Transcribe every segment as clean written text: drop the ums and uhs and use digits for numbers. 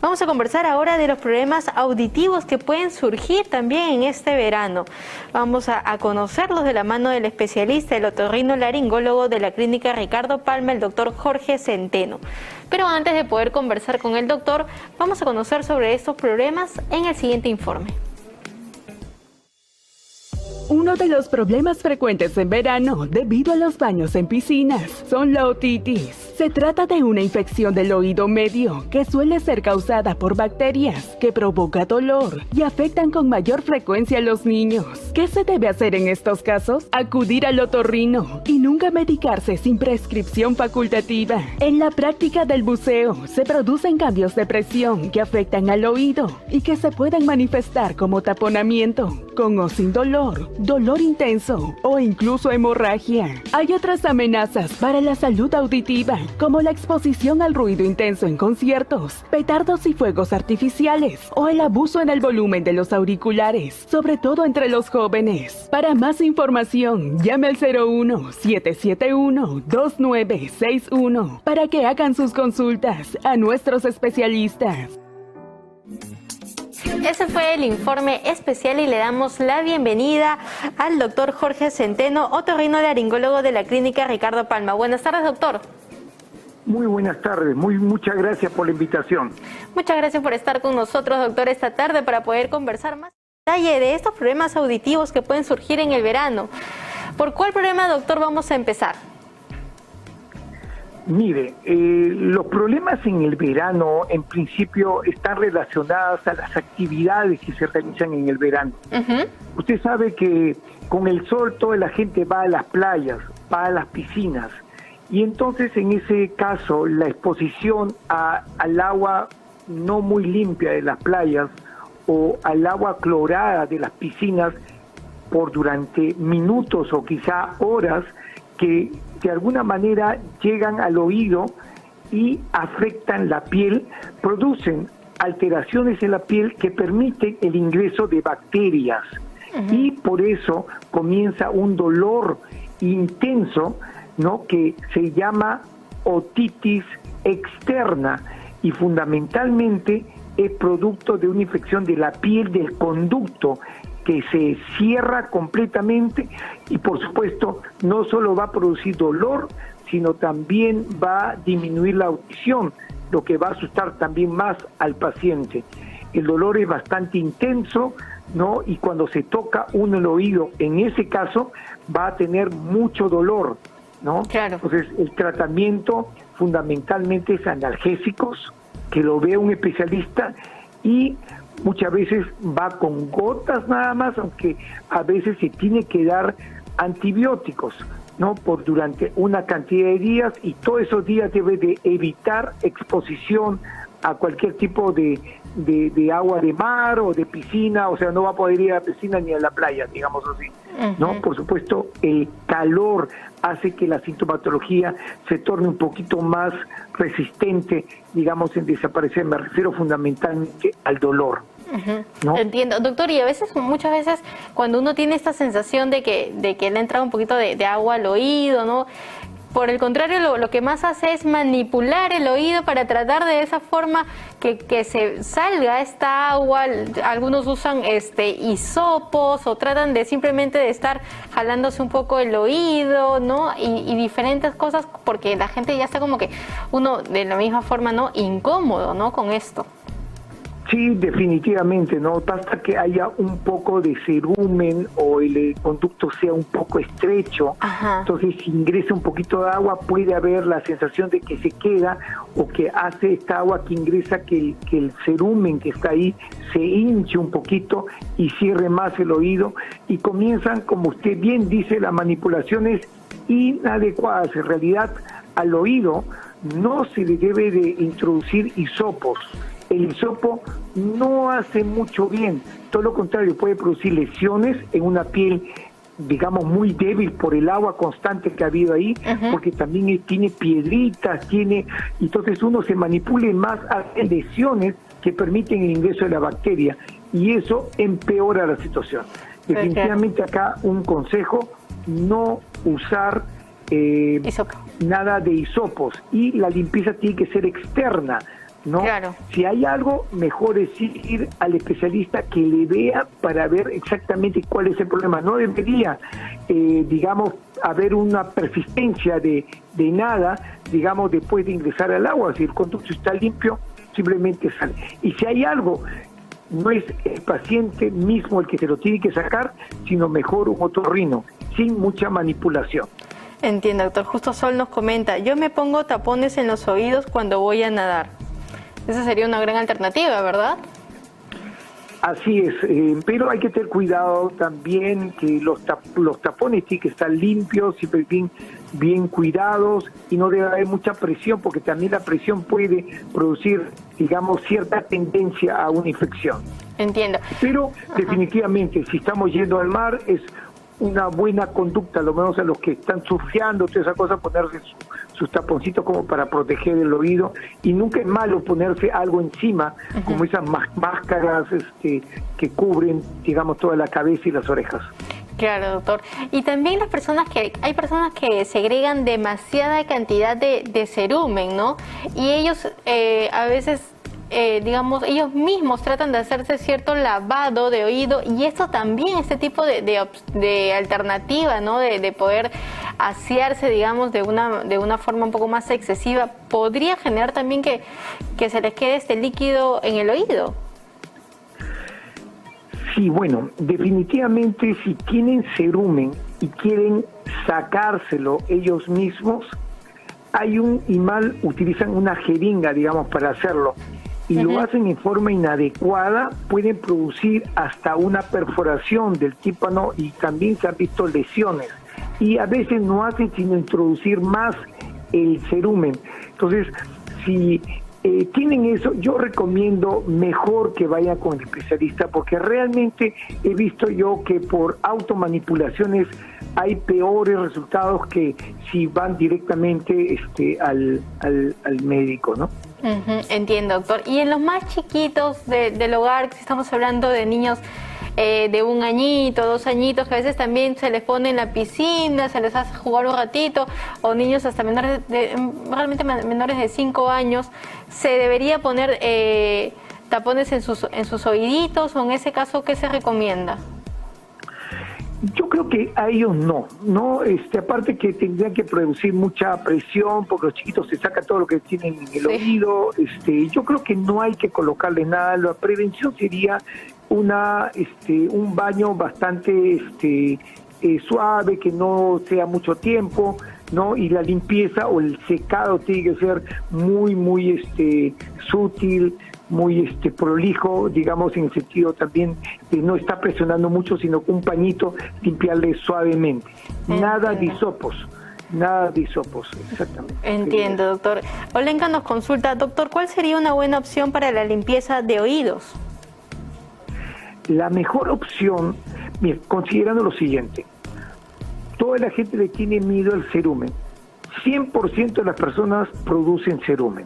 Vamos a conversar ahora de los problemas auditivos que pueden surgir también en este verano. Vamos a conocerlos de la mano del especialista, el otorrinolaringólogo de la Clínica Ricardo Palma, el doctor Jorge Centeno. Pero antes de poder conversar con el doctor, vamos a conocer sobre estos problemas en el siguiente informe. Uno de los problemas frecuentes en verano, debido a los baños en piscinas, son la otitis. Se trata de una infección del oído medio que suele ser causada por bacterias que provoca dolor y afectan con mayor frecuencia a los niños. ¿Qué se debe hacer en estos casos? Acudir al otorrino y nunca medicarse sin prescripción facultativa. En la práctica del buceo se producen cambios de presión que afectan al oído y que se pueden manifestar como taponamiento, con o sin dolor, dolor intenso o incluso hemorragia. Hay otras amenazas para la salud auditiva, como la exposición al ruido intenso en conciertos, petardos y fuegos artificiales, o el abuso en el volumen de los auriculares, sobre todo entre los jóvenes. Para más información, llame al 01-771-2961 para que hagan sus consultas a nuestros especialistas. Ese fue el informe especial y le damos la bienvenida al doctor Jorge Centeno, otorrinolaringólogo de la Clínica Ricardo Palma. Buenas tardes, doctor. Muy buenas tardes, muchas gracias por la invitación. Muchas gracias por estar con nosotros, doctor, esta tarde para poder conversar más en detalle de estos problemas auditivos que pueden surgir en el verano. ¿Por cuál problema, doctor, vamos a empezar? Mire, los problemas en el verano en principio están relacionados a las actividades que se realizan en el verano. Usted sabe que con el sol toda la gente va a las playas, va a las piscinas, y entonces en ese caso la exposición al agua no muy limpia de las playas o al agua clorada de las piscinas por durante minutos o quizá horas, que de alguna manera llegan al oído y afectan la piel, producen alteraciones en la piel que permiten el ingreso de bacterias. Y por eso comienza un dolor intenso, ¿no?, que se llama otitis externa, y fundamentalmente es producto de una infección de la piel del conducto que se cierra completamente, y por supuesto no solo va a producir dolor, sino también va a disminuir la audición, lo que va a asustar también más al paciente. El dolor es bastante intenso, ¿no?, y cuando se toca uno el oído, en ese caso va a tener mucho dolor, ¿no? Claro. Entonces el tratamiento fundamentalmente es analgésicos, que lo vea un especialista, y muchas veces va con gotas nada más, aunque a veces se tiene que dar antibióticos, ¿no?, por durante una cantidad de días, y todos esos días debe de evitar exposición a cualquier tipo de agua de mar o de piscina, o sea, no va a poder ir a la piscina ni a la playa, digamos así, ¿no? Por supuesto, el calor hace que la sintomatología se torne un poquito más resistente, digamos, en desaparecer. Me refiero fundamentalmente al dolor. ¿No? Entiendo, doctor, y a veces, muchas veces, cuando uno tiene esta sensación de que le entra un poquito de agua al oído, ¿no?, por el contrario, lo que más hace es manipular el oído para tratar de esa forma que se salga esta agua. Algunos usan hisopos o tratan de simplemente de estar jalándose un poco el oído, ¿no? Y diferentes cosas, porque la gente ya está como que uno de la misma forma, ¿no?, incómodo, ¿no?, con esto. Sí, definitivamente, ¿no? Basta que haya un poco de cerumen o el conducto sea un poco estrecho. Entonces si ingresa un poquito de agua puede haber la sensación de que se queda, o que hace esta agua que ingresa que el cerumen que está ahí se hinche un poquito y cierre más el oído, y comienzan, como usted bien dice, las manipulaciones inadecuadas. En realidad al oído no se le debe de introducir hisopos. El hisopo no hace mucho bien, todo lo contrario, puede producir lesiones en una piel, digamos, muy débil por el agua constante que ha habido ahí, porque también tiene piedritas, entonces uno se manipula más, hace lesiones que permiten el ingreso de la bacteria, y eso empeora la situación. Definitivamente acá un consejo: no usar nada de hisopos, y la limpieza tiene que ser externa, ¿no? Claro. Si hay algo, mejor es ir al especialista que le vea para ver exactamente cuál es el problema. No debería, digamos, haber una persistencia de nada, digamos, después de ingresar al agua. Si el conducto está limpio, simplemente sale. Y si hay algo, no es el paciente mismo el que se lo tiene que sacar, sino mejor un otorrino, sin mucha manipulación. Entiendo, doctor. Justo Sol nos comenta, yo me pongo tapones en los oídos cuando voy a nadar. Esa sería una gran alternativa, ¿verdad? Así es, pero hay que tener cuidado también que los tapones tienen que estar limpios, siempre bien cuidados, y no debe haber mucha presión, porque también la presión puede producir, digamos, cierta tendencia a una infección. Entiendo. Pero definitivamente, si estamos yendo al mar, es una buena conducta, lo menos a los que están surfeando, toda esa cosa, ponerse sus taponcitos como para proteger el oído, y nunca es malo ponerse algo encima, como esas máscaras que cubren, digamos, toda la cabeza y las orejas. Claro, doctor. Y también hay personas que segregan demasiada cantidad de cerumen, ¿no? Y ellos a veces, digamos, ellos mismos tratan de hacerse cierto lavado de oído, y esto también, este tipo de alternativa, ¿no? De poder asearse, digamos, de una forma un poco más excesiva, podría generar también que se les quede este líquido en el oído. Sí, bueno, definitivamente si tienen cerumen y quieren sacárselo ellos mismos, hay un imán, utilizan una jeringa, digamos, para hacerlo, y lo hacen en forma inadecuada, pueden producir hasta una perforación del tímpano, y también se han visto lesiones, y a veces no hacen sino introducir más el cerumen. Entonces, si tienen eso, yo recomiendo mejor que vayan con el especialista, porque realmente he visto yo que por automanipulaciones hay peores resultados que si van directamente al médico, ¿no? Entiendo, doctor. Y en los más chiquitos del hogar, si estamos hablando de niños de 1 añito, 2 añitos, que a veces también se les pone en la piscina, se les hace jugar un ratito, o niños hasta realmente menores de 5 años, ¿se debería poner tapones en sus oíditos, o en ese caso qué se recomienda? Yo creo que a ellos no, aparte que tendrían que producir mucha presión, porque los chiquitos se sacan todo lo que tienen en el oído, yo creo que no hay que colocarle nada. La prevención sería un baño bastante suave, que no sea mucho tiempo, ¿no? Y la limpieza o el secado tiene que ser muy sutil, muy prolijo, digamos, en el sentido también de no estar presionando mucho, sino con un pañito limpiarle suavemente. Nada de hisopos, exactamente. Entiendo, doctor. Olenka nos consulta, doctor, ¿cuál sería una buena opción para la limpieza de oídos? La mejor opción, mira, considerando lo siguiente, toda la gente le tiene miedo al cerumen. 100% de las personas producen cerumen,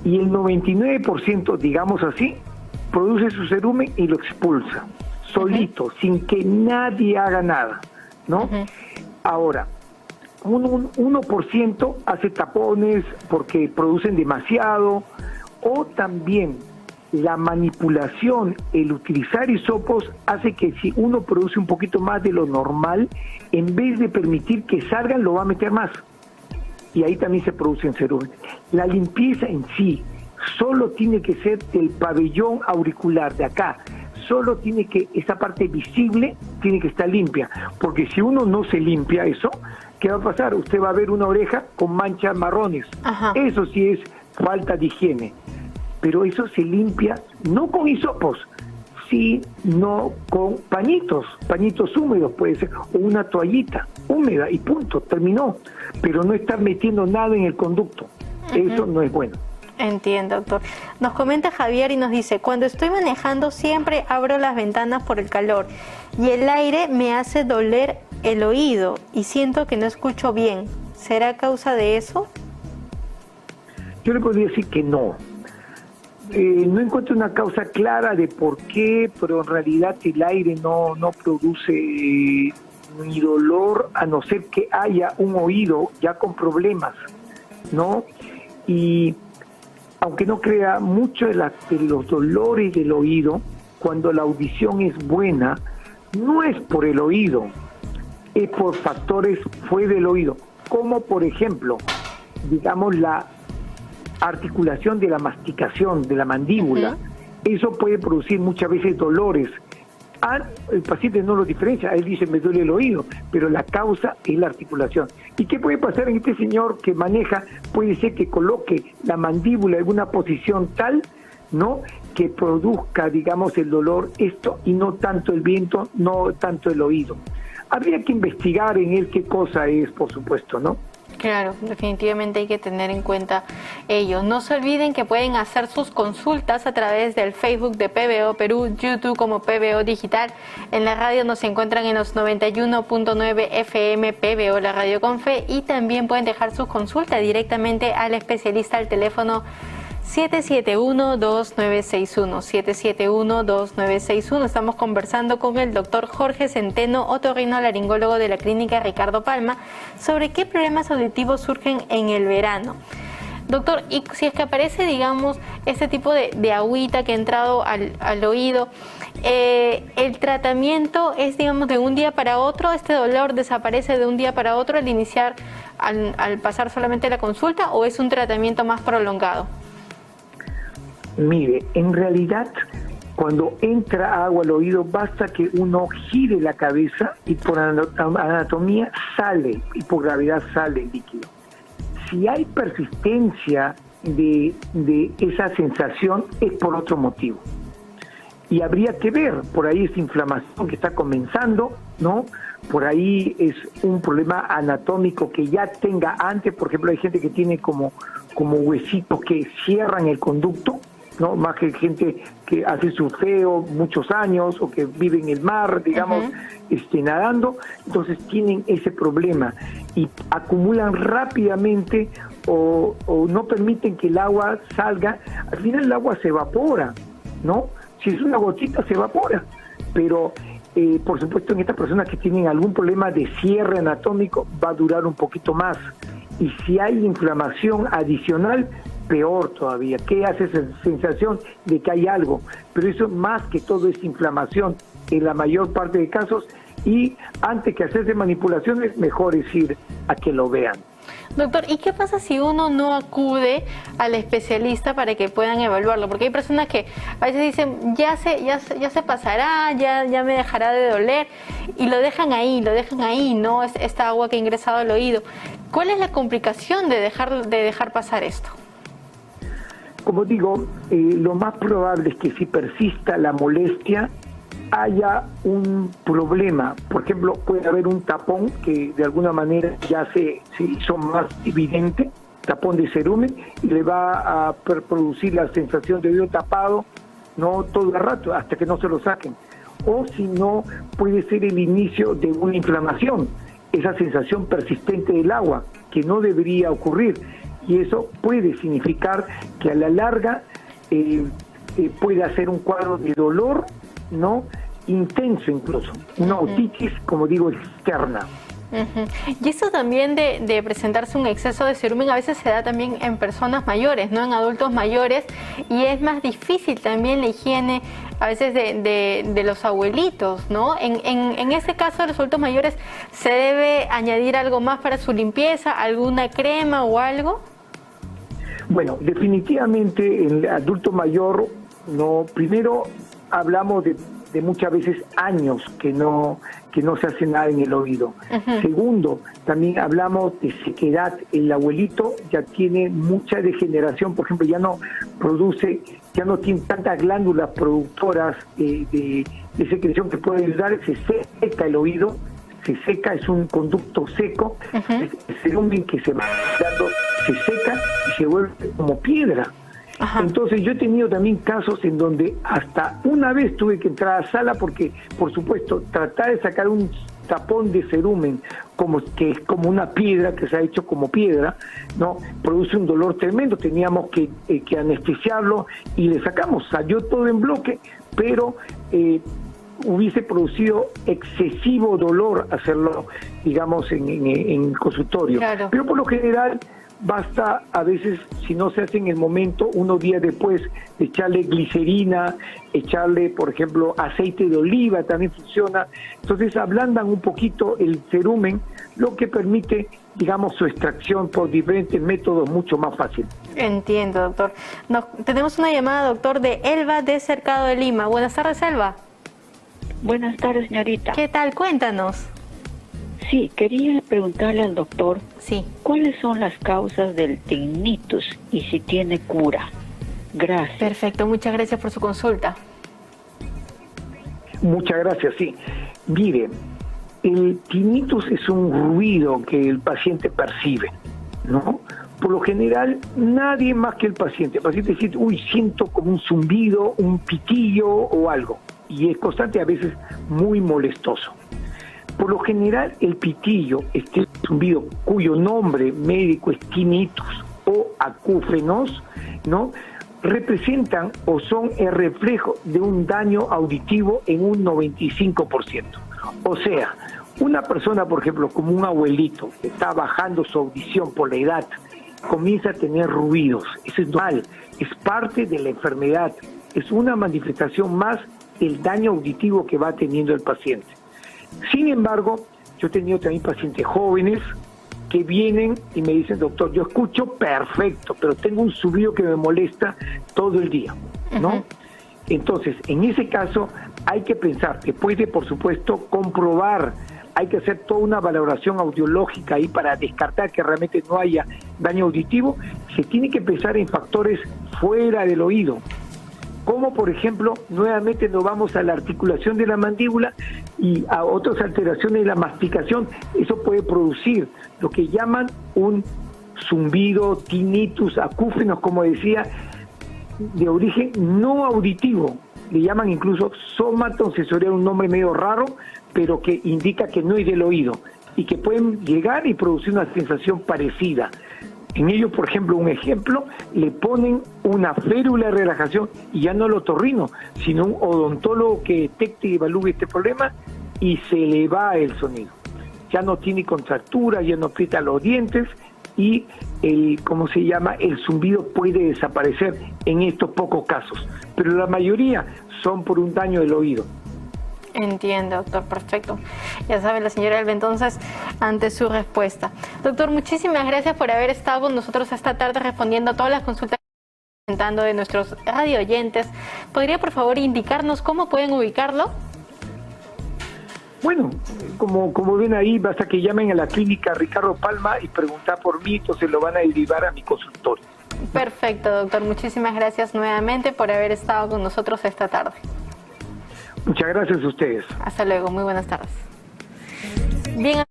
y el 99%, digamos así, produce su cerumen y lo expulsa, solito, sin que nadie haga nada, ¿no? Ahora, un 1% hace tapones porque producen demasiado, o también la manipulación, el utilizar hisopos, hace que si uno produce un poquito más de lo normal, en vez de permitir que salgan, lo va a meter más. Y ahí también se producen cerumen. La limpieza en sí solo tiene que ser del pabellón auricular, de acá. Solo tiene que, esa parte visible tiene que estar limpia. Porque si uno no se limpia eso, ¿qué va a pasar? Usted va a ver una oreja con manchas marrones. Eso sí es falta de higiene. Pero eso se limpia no con hisopos, sino con pañitos húmedos puede ser, o una toallita húmeda y punto, terminó. Pero no estar metiendo nada en el conducto, eso no es bueno. Entiendo, doctor. Nos comenta Javier y nos dice, cuando estoy manejando siempre abro las ventanas por el calor y el aire me hace doler el oído y siento que no escucho bien. ¿Será causa de eso? Yo le podría decir que no. No encuentro una causa clara de por qué, pero en realidad el aire no produce ni dolor, a no ser que haya un oído ya con problemas, ¿no? Y aunque no crea, mucho de los dolores del oído, cuando la audición es buena, no es por el oído, es por factores fuera del oído, como por ejemplo, digamos, la articulación de la masticación, de la mandíbula. Eso puede producir muchas veces dolores. El paciente no lo diferencia, él dice me duele el oído, pero la causa es la articulación. ¿Y qué puede pasar en este señor que maneja? Puede ser que coloque la mandíbula en una posición tal, ¿no?, que produzca, digamos, el dolor, esto, y no tanto el viento, no tanto el oído. Habría que investigar en él qué cosa es, por supuesto, ¿no? Claro, definitivamente hay que tener en cuenta ello. No se olviden que pueden hacer sus consultas a través del Facebook de PBO Perú, YouTube como PBO Digital. En la radio nos encuentran en los 91.9 FM PBO, la radio con fe, y también pueden dejar sus consultas directamente al especialista al teléfono 771-2961, 771-2961. Estamos conversando con el doctor Jorge Centeno, otorrinolaringólogo de la Clínica Ricardo Palma, sobre qué problemas auditivos surgen en el verano. Doctor, y si es que aparece, digamos, este tipo de agüita que ha entrado al oído, ¿el tratamiento es, digamos, de un día para otro? ¿Este dolor desaparece de un día para otro al iniciar, al pasar solamente la consulta, o es un tratamiento más prolongado? Mire, en realidad, cuando entra agua al oído, basta que uno gire la cabeza y por anatomía sale, y por gravedad sale el líquido. Si hay persistencia de esa sensación, es por otro motivo. Y habría que ver, por ahí es inflamación que está comenzando, ¿no? Por ahí es un problema anatómico que ya tenga antes. Por ejemplo, hay gente que tiene como huesitos que cierran el conducto, ¿no? Más que gente que hace surfeo muchos años o que vive en el mar, digamos, nadando. Entonces tienen ese problema y acumulan rápidamente o no permiten que el agua salga. Al final el agua se evapora, ¿no? Si es una gotita se evapora, pero por supuesto en estas personas que tienen algún problema de cierre anatómico va a durar un poquito más. Y si hay inflamación adicional, peor todavía. ¿Qué hace esa sensación de que hay algo? Pero eso más que todo es inflamación en la mayor parte de casos, y antes que hacerse manipulaciones, mejor es ir a que lo vean. Doctor, ¿y qué pasa si uno no acude al especialista para que puedan evaluarlo? Porque hay personas que a veces dicen, ya se pasará, ya me dejará de doler, y lo dejan ahí, ¿no? Es esta agua que ha ingresado al oído. ¿Cuál es la complicación de dejar pasar esto? Como digo, lo más probable es que si persista la molestia, haya un problema. Por ejemplo, puede haber un tapón que de alguna manera ya se hizo más evidente, tapón de cerumen, y le va a producir la sensación de oído tapado, no todo el rato, hasta que no se lo saquen. O si no, puede ser el inicio de una inflamación, esa sensación persistente del agua, que no debería ocurrir. Y eso puede significar que a la larga puede hacer un cuadro de dolor, ¿no?, intenso incluso, una otitis, como digo, externa. Y esto también de presentarse un exceso de cerumen a veces se da también en personas mayores, ¿no?, en adultos mayores, y es más difícil también la higiene a veces de los abuelitos, ¿no? En ese caso de los adultos mayores, ¿se debe añadir algo más para su limpieza, alguna crema o algo? Bueno, definitivamente el adulto mayor, no, primero hablamos de muchas veces años que no se hace nada en el oído. Segundo, también hablamos de sequedad. El abuelito ya tiene mucha degeneración, por ejemplo, ya no tiene tantas glándulas productoras de secreción que puede ayudar, se seca el oído, se seca, es un conducto seco, el cerumen que se va dando se seca y se vuelve como piedra. Entonces yo he tenido también casos en donde hasta una vez tuve que entrar a sala porque, por supuesto, tratar de sacar un tapón de cerumen que es como una piedra, que se ha hecho como piedra, ¿no?, produce un dolor tremendo. Teníamos que anestesiarlo y le sacamos, salió todo en bloque, pero hubiese producido excesivo dolor hacerlo, digamos, en consultorio. Claro. Pero por lo general basta a veces, si no se hace en el momento, unos días después, echarle glicerina, echarle, por ejemplo, aceite de oliva, también funciona. Entonces ablandan un poquito el cerumen, lo que permite, digamos, su extracción por diferentes métodos mucho más fácil. Entiendo, doctor. Tenemos una llamada, doctor, de Elba de Cercado de Lima. Buenas tardes, Elba. Buenas tardes, señorita. ¿Qué tal? Cuéntanos. Sí, quería preguntarle al doctor, Sí. ¿cuáles son las causas del tinnitus y si tiene cura? Gracias. Perfecto, muchas gracias por su consulta. Muchas gracias, sí. Mire, el tinnitus es un ruido que el paciente percibe, ¿no? Por lo general, nadie más que el paciente. El paciente dice, uy, siento como un zumbido, un pitillo o algo. Y es constante, a veces muy molestoso. Por lo general, el pitillo, este zumbido, cuyo nombre médico es tinnitus o acúfenos, ¿no?, representan o son el reflejo de un daño auditivo en un 95%. O sea, una persona, por ejemplo, como un abuelito, que está bajando su audición por la edad, comienza a tener ruidos. Eso es normal, es parte de la enfermedad, es una manifestación más del daño auditivo que va teniendo el paciente. Sin embargo, yo he tenido también pacientes jóvenes que vienen y me dicen, doctor, yo escucho perfecto, pero tengo un zumbido que me molesta todo el día, ¿no? Entonces, en ese caso, hay que pensar que puede, por supuesto, comprobar, hay que hacer toda una valoración audiológica ahí para descartar que realmente no haya daño auditivo. Se tiene que pensar en factores fuera del oído, como por ejemplo, nuevamente nos vamos a la articulación de la mandíbula y a otras alteraciones de la masticación. Eso puede producir lo que llaman un zumbido, tinnitus, acúfenos, como decía, de origen no auditivo. Le llaman incluso somatosensorial, un nombre medio raro, pero que indica que no es del oído y que pueden llegar y producir una sensación parecida. En ello, por ejemplo, un ejemplo, le ponen una férula de relajación y ya no el otorrino, sino un odontólogo que detecte y evalúe este problema y se le va el sonido. Ya no tiene contractura, ya no aprieta los dientes y el zumbido puede desaparecer en estos pocos casos. Pero la mayoría son por un daño del oído. Entiendo, doctor, perfecto. Ya sabe la señora Elba, entonces, ante su respuesta. Doctor, muchísimas gracias por haber estado con nosotros esta tarde respondiendo a todas las consultas presentando de nuestros radio oyentes. ¿Podría, por favor, indicarnos cómo pueden ubicarlo? Bueno, como ven ahí, basta que llamen a la clínica Ricardo Palma y preguntar por mí, entonces lo van a derivar a mi consultorio. Perfecto, doctor. Muchísimas gracias nuevamente por haber estado con nosotros esta tarde. Muchas gracias a ustedes. Hasta luego, muy buenas tardes. Bien.